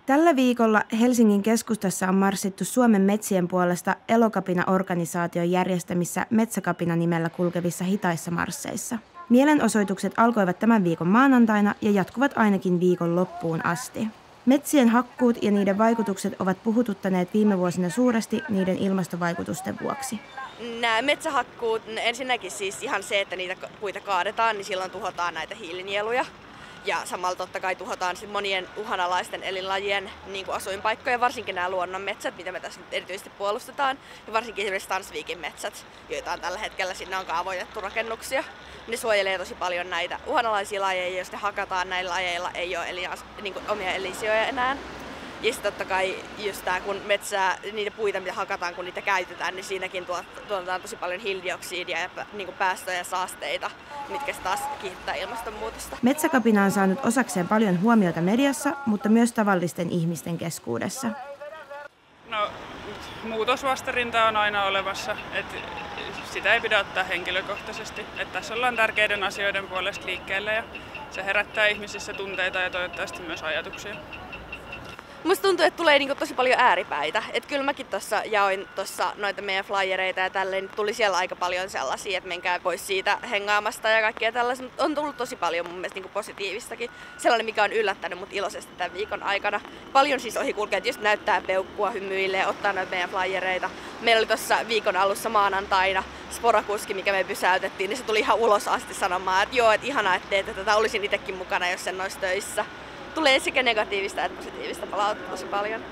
Tällä viikolla Helsingin keskustassa on marssittu Suomen metsien puolesta Elokapina-organisaation järjestämissä Metsäkapina-nimellä kulkevissa hitaissa marsseissa. Mielenosoitukset alkoivat tämän viikon maanantaina ja jatkuvat ainakin viikon loppuun asti. Metsien hakkuut ja niiden vaikutukset ovat puhututtaneet viime vuosina suuresti niiden ilmastovaikutusten vuoksi. Nämä metsähakkuut, ensinnäkin siis ihan se, että niitä puita kaadetaan, niin silloin tuhotaan näitä hiilinieluja. Ja samalla totta kai tuhotaan monien uhanalaisten elinlajien niin kuin asuinpaikkoja, varsinkin nämä luonnonmetsät, mitä me tässä nyt erityisesti puolustetaan. Ja varsinkin esimerkiksi Stansvikin metsät, joita on tällä hetkellä, sinne on kaavoitettu rakennuksia. Ne suojelee tosi paljon näitä uhanalaisia lajeja, jos ne hakataan, näillä lajeilla ei ole niin kuin omia elinsijoja enää. Ja sitten totta kai just tää, kun niitä puita, mitä hakataan, kun niitä käytetään, niin siinäkin tuotetaan tosi paljon hiilidioksidia ja niin päästöjä ja saasteita, mitkä taas kiihdyttää ilmastonmuutosta. Metsäkapina on saanut osakseen paljon huomiota mediassa, mutta myös tavallisten ihmisten keskuudessa. No, muutosvastarinta on aina olemassa, että sitä ei pidä ottaa henkilökohtaisesti. Että tässä ollaan tärkeiden asioiden puolesta liikkeellä ja se herättää ihmisissä tunteita ja toivottavasti myös ajatuksia. Musta tuntuu, että tulee niinku tosi paljon ääripäitä. Et kyllä mäkin tuossa jaoin noita meidän flyereita ja tälleen. Tuli siellä aika paljon sellaisia, että menkää pois siitä hengaamasta ja kaikkea tällaista. Mutta on tullut tosi paljon mun mielestä niinku positiivistakin. Sellainen, mikä on yllättänyt mut iloisesti tämän viikon aikana. Paljon siis ohikulkijat just näyttää peukkua, hymyilee, ottaa noita meidän flyereita. Meillä oli tuossa viikon alussa maanantaina sporakuski, mikä me pysäytettiin, niin se tuli ihan ulos asti sanomaan, että joo, että ihanaa, että teette tätä, olisin itsekin mukana, jos en olisi töissä. Tulee sekä negatiivista että positiivista palautetta tosi paljon.